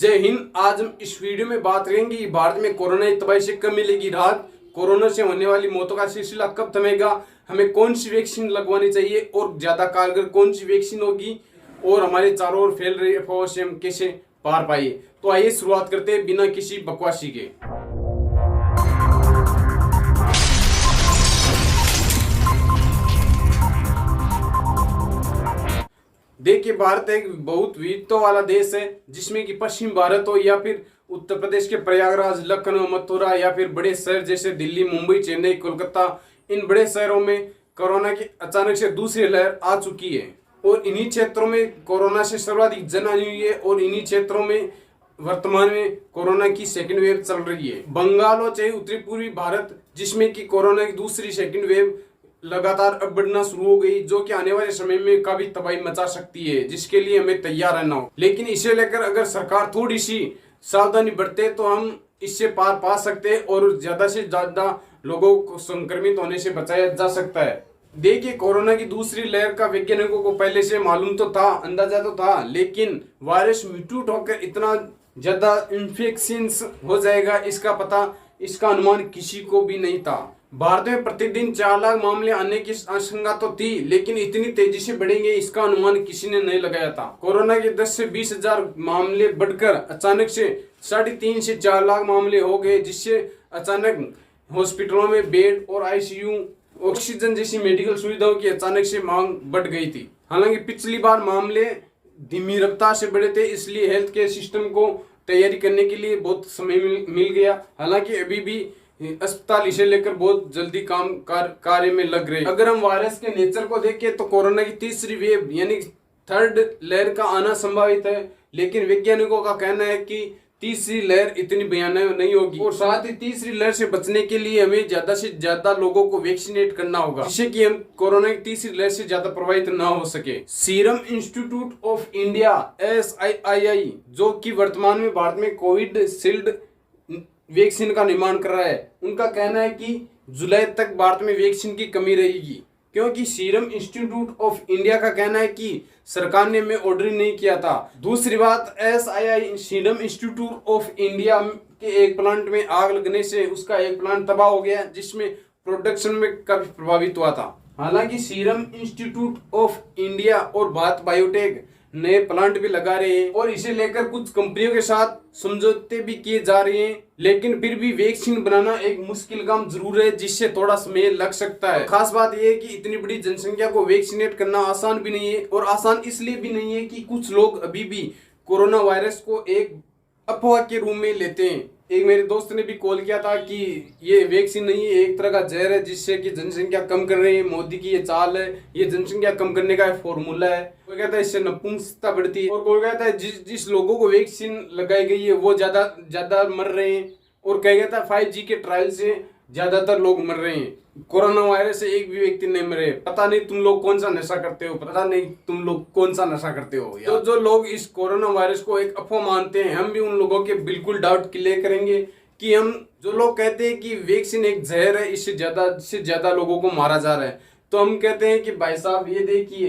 जय हिंद। आज हम इस वीडियो में बात करेंगे कि भारत में कोरोना की तबाही से कब मिलेगी राहत, कोरोना से होने वाली मौतों का सिलसिला कब थमेगा, हमें कौन सी वैक्सीन लगवानी चाहिए और ज्यादा कारगर कौन सी वैक्सीन होगी और हमारे चारों ओर फैल रही अफवाहों से हम कैसे पार पाइए। तो आइए शुरुआत करते हैं बिना किसी बकवासी के। देखिए, भारत एक बहुत विविधता वाला देश है जिसमें कि पश्चिम भारत हो या फिर उत्तर प्रदेश के प्रयागराज, लखनऊ, मथुरा या फिर बड़े शहर जैसे दिल्ली, मुंबई, चेन्नई, कोलकाता, इन बड़े शहरों में कोरोना की अचानक से दूसरी लहर आ चुकी है और इन्हीं क्षेत्रों में कोरोना से सर्वाधिक जनहानि हुई है और इन्हीं क्षेत्रों में वर्तमान में कोरोना की सेकंड वेव चल रही है। बंगाल हो चाहे उत्तरी पूर्वी भारत, जिसमें कि कोरोना की दूसरी सेकंड वेव लगातार अब बढ़ना शुरू हो गई, जो कि आने वाले समय में काफी तबाही मचा सकती है, जिसके लिए हमें तैयार रहना हो। लेकिन इसे लेकर अगर सरकार थोड़ी सी सावधानी बरते तो हम इससे पार पा सकते हैं और ज्यादा से ज्यादा लोगों को संक्रमित होने से बचाया जा सकता है। देखिए, कोरोना की दूसरी लहर का वैज्ञानिकों को पहले से मालूम तो था, अंदाजा तो था, लेकिन वायरस म्यूटेट होकर इतना ज्यादा इन्फेक्शन हो जाएगा इसका पता, इसका अनुमान किसी को भी नहीं था। भारत में प्रतिदिन 4 लाख मामले आने की आशंका तो थी, लेकिन इतनी तेजी से बढ़ेंगे इसका अनुमान किसी ने नहीं लगाया था। कोरोना के 10 से 20 हजार मामले बढ़कर अचानक से 3.5 से 4 लाख मामले हो गए, जिससे अचानक हॉस्पिटलों में बेड और आईसीयू, ऑक्सीजन जैसी मेडिकल सुविधाओं की अचानक से मांग बढ़ गई थी। हालांकि पिछली बार मामले धीमी रफ्तार से बढ़े थे, इसलिए हेल्थ केयर सिस्टम को तैयारी करने के लिए बहुत समय मिल गया। हालांकि अभी भी अस्पताल इसे लेकर बहुत जल्दी काम कार्य में लग रहे हैं। अगर हम वायरस के नेचर को देखें तो कोरोना की तीसरी वेव यानी थर्ड लहर का आना संभावित है, लेकिन वैज्ञानिकों का कहना है कि तीसरी लहर इतनी भयानक नहीं होगी और साथ ही तीसरी लहर से बचने के लिए हमें ज्यादा से ज्यादा लोगों को वैक्सीनेट करना होगा, जिससे कि हम कोरोना की तीसरी लहर से ज्यादा प्रभावित ना हो सके। Serum institute of India SII, जो कि वर्तमान में भारत में कोविशील्ड वैक्सीन का निर्माण कर रहा है, उनका कहना है कि जुलाई तक भारत में वैक्सीन की कमी रहेगी, क्योंकि सीरम इंस्टीट्यूट ऑफ इंडिया का कहना है कि सरकार ने हमें ऑर्डर नहीं किया था। दूसरी बात, SII serum institute of India के एक प्लांट में आग लगने से उसका एक प्लांट तबाह हो गया, जिसमें प्रोडक्शन में काफी प्रभावित हुआ था। हालांकि सीरम इंस्टीट्यूट ऑफ इंडिया और भारत बायोटेक नए प्लांट भी लगा रहे हैं और इसे लेकर कुछ कंपनियों के साथ समझौते भी किए जा रहे हैं, लेकिन फिर भी वैक्सीन बनाना एक मुश्किल काम जरूर है, जिससे थोड़ा समय लग सकता है। खास बात यह है कि इतनी बड़ी जनसंख्या को वैक्सीनेट करना आसान भी नहीं है, और आसान इसलिए भी नहीं है कि कुछ लोग अभी भी कोरोना वायरस को एक अफवाह के रूप में लेते हैं। एक मेरे दोस्त ने भी कॉल किया था कि ये वैक्सीन नहीं है, एक तरह का जहर है जिससे कि जनसंख्या कम कर रहे हैं, मोदी की ये चाल है, ये जनसंख्या कम करने का फॉर्मूला है। कोई कहता है इससे नपुंसकता बढ़ती है और कोई कहता है जिस लोगों को वैक्सीन लगाई गई है वो ज्यादा मर रहे हैं, और कह कहता है 5G के ट्रायल से ज्यादातर लोग मर रहे हैं। कोरोना वायरस से एक भी व्यक्ति नहीं मरे। पता नहीं तुम लोग कौन सा नशा करते हो, पता नहीं तुम लोग कौन सा नशा करते हो। तो जो लोग इस कोरोना वायरस को एक अफवाह मानते हैं, हम भी उन लोगों के बिल्कुल डाउट क्लियर करेंगे कि हम जो लोग कहते हैं कि वैक्सीन एक जहर है, इससे ज्यादा लोगों को मारा जा रहा है, तो हम कहते हैं कि भाई साहब ये देखिए,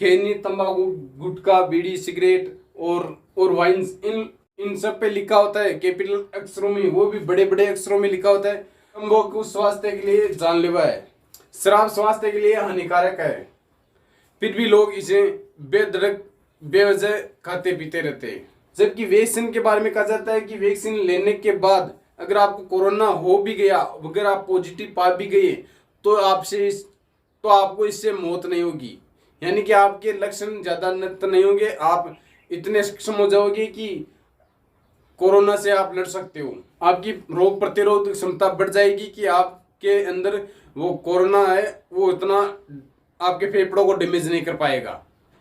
खैनी, तंबाकू, गुटखा, बीड़ी, सिगरेट और वाइन्स, इन सब पे लिखा होता है कैपिटल अक्षरों में, वो भी बड़े बड़े अक्षरों में लिखा होता है तंबाकू स्वास्थ्य के लिए जानलेवा है, शराब स्वास्थ्य के लिए हानिकारक है, फिर भी लोग इसे बेधड़क बेवजह खाते पीते रहते हैं। जबकि वैक्सीन के बारे में कहा जाता है कि वैक्सीन लेने के बाद अगर आपको कोरोना हो भी गया, अगर आप पॉजिटिव पा भी गए, तो आपको इससे मौत नहीं होगी, यानी कि आपके लक्षण ज्यादा नहीं होंगे, आप इतने सक्षम हो जाओगे कि कोरोना से आप लड़ सकते हो। आपकी रोग प्रतिरोधक क्षमता बढ़ जाएगी कि आपके अंदर वो कोरोना है वो इतना आपके फेफड़ों को डैमेज नहीं कर पाएगा।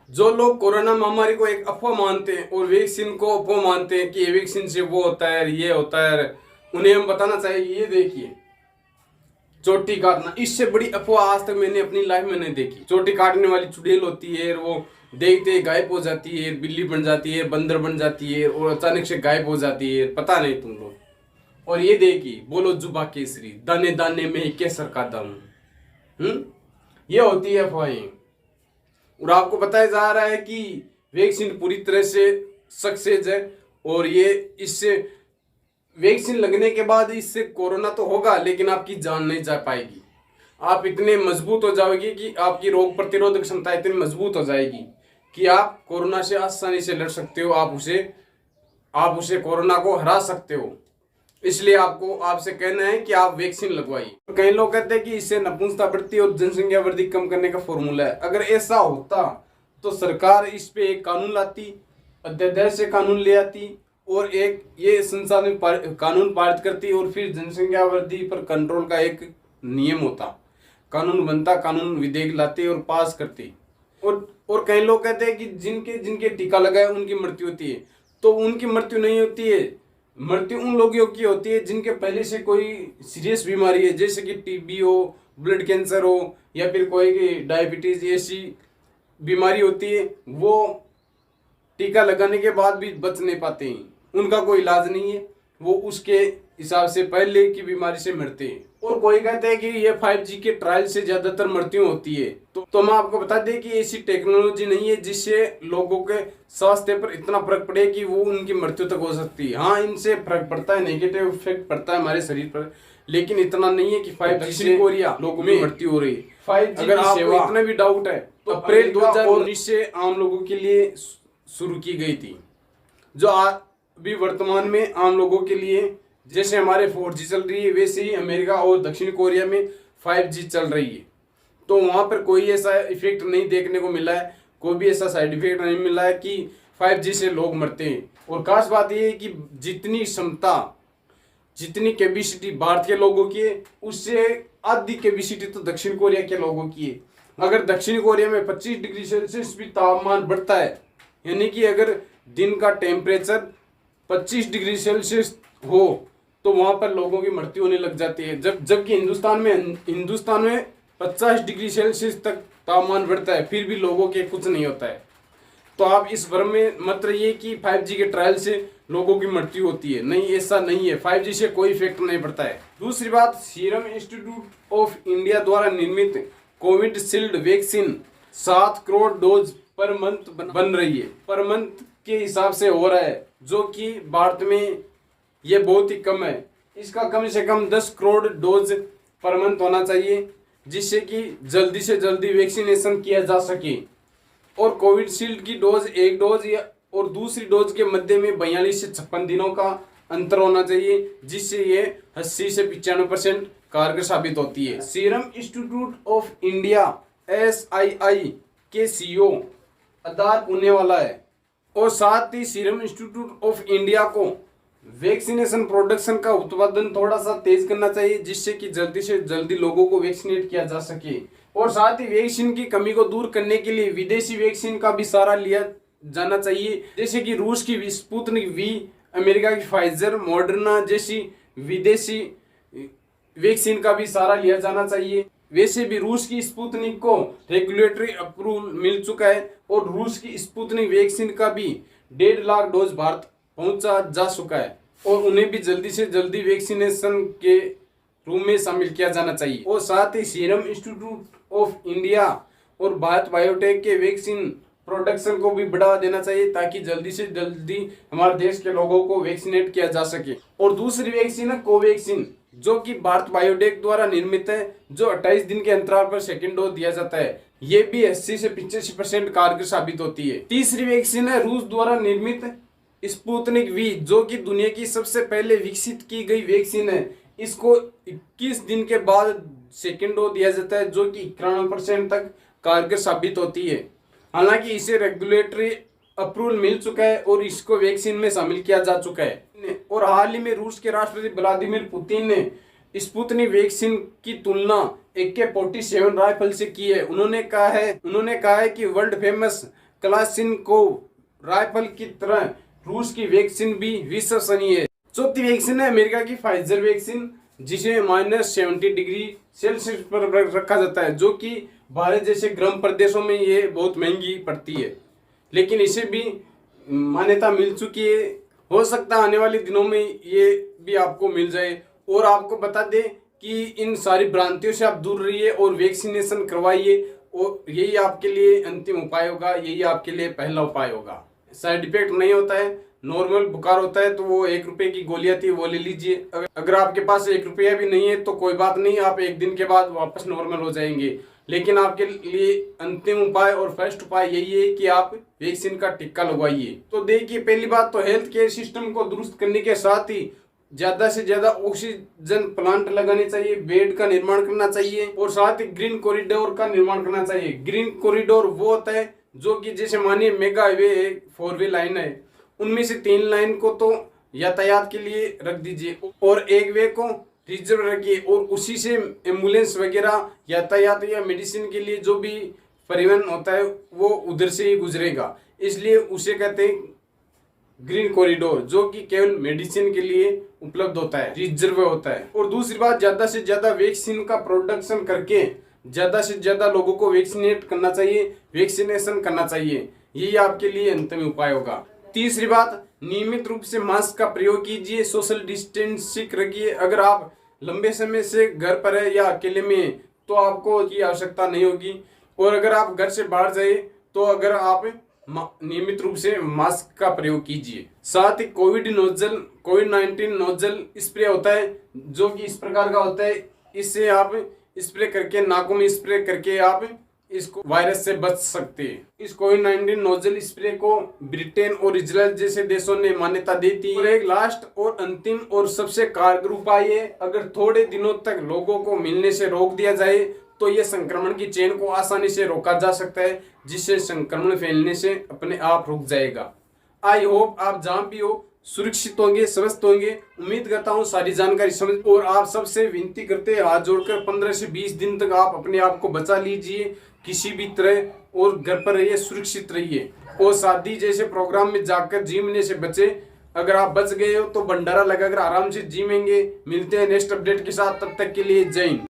जो लोग कोरोना महामारी को एक अफवाह मानते हैं और वैक्सीन को अफवाह मानते हैं कि वैक्सीन से वो होता है, ये होता है, उन्हें हम बताना चाहिए, ये देखिए चोटी काटना, इससे बड़ी अफवाह आज तक मैंने अपनी लाइफ में नहीं देखी। चोटी काटने वाली चुड़ैल होती है, वो देखते गायब हो जाती है, बिल्ली बन जाती है, बंदर बन जाती है और अचानक से गायब हो जाती है, पता नहीं तुम लोग। और ये देखिए, बोलो जुबा केसरी, दाने दाने में केसर का दम, ये होती है अफवाहें। और आपको बताया जा रहा है कि वैक्सीन पूरी तरह से सक्सेस है और ये इससे वैक्सीन लगने के बाद इससे कोरोना तो होगा लेकिन आपकी जान नहीं जा पाएगी। आप इतने मजबूत हो जाओगे कि आपकी रोग प्रतिरोधक क्षमता इतनी मजबूत हो जाएगी कि आप कोरोना से आसानी से लड़ सकते हो, आप उसे कोरोना को हरा सकते हो। इसलिए आपसे कहना है कि आप वैक्सीन लगवाइए। कई लोग कहते हैं कि इससे नपुंसकता बढ़ती और जनसंख्या वृद्धि कम करने का फॉर्मूला है। अगर ऐसा होता तो सरकार इस पे एक कानून लाती, अध्यादेश से कानून ले आती और एक ये संसाधन कानून पारित करती और फिर जनसंख्या वृद्धि पर कंट्रोल का एक नियम होता, कानून बनता, कानून विधेयक लाती और पास करती। और कई लोग कहते हैं कि जिनके जिनके टीका लगाए उनकी मृत्यु होती है, तो उनकी मृत्यु नहीं होती है। मृत्यु उन लोगों की होती है जिनके पहले से कोई सीरियस बीमारी है, जैसे कि टीबी हो, ब्लड कैंसर हो या फिर कोई डायबिटीज ऐसी बीमारी होती है। वो टीका लगाने के बाद भी बच नहीं पाते हैं, उनका कोई इलाज नहीं है, वो उसके हिसाब से पहले की बीमारी से मरते हैं। और कोई कहते हैं कि ये 5G के ट्रायल से ज्यादातर मृत्यु होती है। तो मैं आपको बता दें कि ऐसी टेक्नोलॉजी नहीं है जिससे लोगों के स्वास्थ्य पर इतना फर्क पड़े कि वो उनकी मृत्यु तक हो सकती है। हाँ, इनसे फर्क पड़ता है, नेगेटिव इफेक्ट पड़ता है हमारे शरीर पर, लेकिन इतना नहीं है कि 5G से लोगों में मृत्यु हो रही है। 5G अगर आपको इतना भी डाउट है तो अप्रैल 2019 से आम लोगों के लिए शुरू की गई थी, जो अभी वर्तमान में आम लोगों के लिए जैसे हमारे 4G चल रही है वैसे ही अमेरिका और दक्षिण कोरिया में 5G चल रही है। तो वहाँ पर कोई ऐसा इफेक्ट नहीं देखने को मिला है, कोई भी ऐसा साइड इफेक्ट नहीं मिला है कि 5G से लोग मरते हैं। और खास बात यह है कि जितनी क्षमता, जितनी कैपेसिटी भारत के लोगों की है उससे आधी कैपेसिटी तो दक्षिण कोरिया के लोगों की है। अगर दक्षिण कोरिया में 25 डिग्री सेल्सियस भी तापमान बढ़ता है, यानी कि अगर दिन का टेम्परेचर 25 डिग्री सेल्सियस हो तो वहां पर लोगों की मृत्यु होने लग जाती है। जबकि हिंदुस्तान में 50 डिग्री सेल्सियस तक तापमान बढ़ता है, फिर भी लोगों के कुछ नहीं होता है। तो आप इस भ्रम में मत रहिए कि 5G के ट्रायल से लोगों की मृत्यु होती है। नहीं, ऐसा नहीं है, 5G से कोई इफेक्ट नहीं पड़ता है। दूसरी बात, सीरम इंस्टीट्यूट ऑफ इंडिया द्वारा निर्मित Covishield vaccine 7 crore dose per month बन रही है, पर मंथ के हिसाब से हो रहा है, जो कि भारत में ये बहुत ही कम है। इसका कम से कम 10 करोड़ डोज पर मंथ होना चाहिए, जिससे कि जल्दी से जल्दी वैक्सीनेशन किया जा सके। और कोविशील्ड की डोज, एक डोज या और दूसरी डोज के मध्य में 42 से 56 दिनों का अंतर होना चाहिए, जिससे ये 80 से 95% कारगर साबित होती है। Serum institute of India SII के CEO अदार पुणे वाला है। और साथ ही सीरम इंस्टीट्यूट ऑफ इंडिया को वैक्सीनेशन प्रोडक्शन का उत्पादन थोड़ा सा तेज करना चाहिए, जिससे कि जल्दी से जल्दी लोगों को वैक्सीनेट किया जा सके। और साथ ही वैक्सीन की कमी को दूर करने के लिए विदेशी वैक्सीन का भी सहारा लिया जाना चाहिए, जैसे कि रूस की स्पुतनिक V, अमेरिका की फाइजर, मॉडर्ना जैसी विदेशी वैक्सीन का भी सहारा लिया जाना चाहिए। वैसे भी रूस की स्पुतनिक को रेगुलेटरी अप्रूवल मिल चुका है और रूस की स्पुतनिक वैक्सीन का भी 1.5 लाख डोज भारत पहुंचा जा चुका है और उन्हें भी जल्दी से जल्दी वैक्सीनेशन के रूम में शामिल किया जाना चाहिए। और साथ ही सीरम इंस्टीट्यूट ऑफ इंडिया और भारत बायोटेक के वैक्सीन प्रोडक्शन को भी बढ़ावा देना चाहिए, ताकि जल्दी से जल्दी हमारे देश के लोगों को वैक्सीनेट किया जा सके। और दूसरी वैक्सीन है कोवैक्सीन, जो कि भारत बायोटेक द्वारा निर्मित है, जो 28 दिन के अंतराल पर सेकेंड डोज दिया जाता है। ये भी 80 से 85% कारगर साबित होती है। तीसरी वैक्सीन है रूस द्वारा निर्मित स्पुतनिक V, जो कि दुनिया की सबसे पहले विकसित की गई वैक्सीन है। इसको 21 दिन के बाद सेकेंड डोज दिया जाता है, जो कि 91% तक कारगर साबित होती है। हालांकि इसे रेगुलेटरी अप्रूवल मिल चुका है और इसको वैक्सीन में शामिल किया जा चुका है। और हाल ही में रूस के राष्ट्रपति व्लादिमीर पुतिन ने स्पुतनिक वैक्सीन की तुलना AK-47 राइफल से की है। उन्होंने कहा है कि वर्ल्ड फेमस क्लाशिनकोव राइफल की तरह रूस की वैक्सीन भी विश्वसनीय है। चौथी वैक्सीन है अमेरिका की फाइजर वैक्सीन, जिसे -70 डिग्री सेल्सियस पर रखा जाता है, जो कि भारत जैसे गर्म प्रदेशों में ये बहुत महंगी पड़ती है, लेकिन इसे भी मान्यता मिल चुकी है। हो सकता है आने वाले दिनों में ये भी आपको मिल जाए। और आपको बता दें कि इन सारी भ्रांतियों से आप दूर रहिए और वैक्सीनेशन करवाइए, और यही आपके लिए अंतिम उपाय होगा, यही आपके लिए पहला उपाय होगा। साइड इफेक्ट नहीं होता है, नॉर्मल बुखार होता है तो वो 1 रुपए की गोली आती है, वो ले लीजिए। अगर आपके पास 1 रुपया भी नहीं है तो कोई बात नहीं, आप 1 दिन के बाद वापस नॉर्मल हो जाएंगे। लेकिन आपके लिए अंतिम उपाय और फर्स्ट उपाय यही है कि आप वैक्सीन का टीका लगवाइए। तो देखिए, पहली बात तो हेल्थ केयर सिस्टम को दुरुस्त करने के साथ ही ज्यादा से ज्यादा ऑक्सीजन प्लांट लगाने चाहिए, बेड का निर्माण करना चाहिए और साथ ही ग्रीन कॉरिडोर का निर्माण करना चाहिए। ग्रीन कॉरिडोर वो होता है जो कि जैसे मानिए मेगा हाईवे 4 वे लाइन है, उनमें से 3 लाइन को तो यातायात के लिए रख दीजिए और 1 वे को रिजर्व रखिए और उसी से एम्बुलेंस वगैरह यातायात या मेडिसिन के लिए जो भी परिवहन होता है वो उधर से ही गुजरेगा, इसलिए उसे कहते हैं ग्रीन कॉरिडोर, जो कि केवल मेडिसिन के लिए उपलब्ध होता है, रिजर्व होता है। और दूसरी बात, ज्यादा से ज्यादा वैक्सीन का प्रोडक्शन करके ज्यादा से ज्यादा लोगों को वैक्सीनेट करना चाहिए, वैक्सीनेशन करना चाहिए, यही आपके लिए अंतिम उपाय होगा। तीसरी बात, नियमित रूप से मास्क का प्रयोग कीजिए, सोशल डिस्टेंसिंग रखिए। अगर आप लंबे समय से घर पर है या अकेले में है तो आपको की आवश्यकता नहीं होगी, और अगर आप घर से बाहर जाए तो अगर आप नियमित रूप से मास्क का प्रयोग कीजिए। साथ ही कोविड-19 नोजल स्प्रे होता है जो कि इस प्रकार का होता है, इससे आप स्प्रे करके नाकों में स्प्रे करके आप इसको वायरस से बच सकते हैं। इस कोविड-19 नोजल स्प्रे को ब्रिटेन और इजराइल जैसे देशों ने मान्यता दी थी। और एक लास्ट और अंतिम और सबसे कारगर उपाय है, अगर थोड़े दिनों तक लोगों को मिलने से रोक दिया जाए तो ये संक्रमण की चेन को आसानी से रोका जा सकता है, जिससे संक्रमण फैलने से अपने आप रुक जाएगा। आई होप आप जहाँ भी हो सुरक्षित होंगे, स्वस्थ होंगे। उम्मीद करता हूँ सारी जानकारी समझ, और आप सबसे विनती करते हैं हाथ जोड़कर 15 से 20 दिन तक आप अपने आप को बचा लीजिए किसी भी तरह, और घर पर रहिए, सुरक्षित रहिए, और शादी जैसे प्रोग्राम में जाकर जीमने से बचे। अगर आप बच गए हो तो भंडारा लगाकर आराम से जीमेंगे। मिलते हैं नेक्स्ट अपडेट के साथ, तब तक के लिए जय हिंद।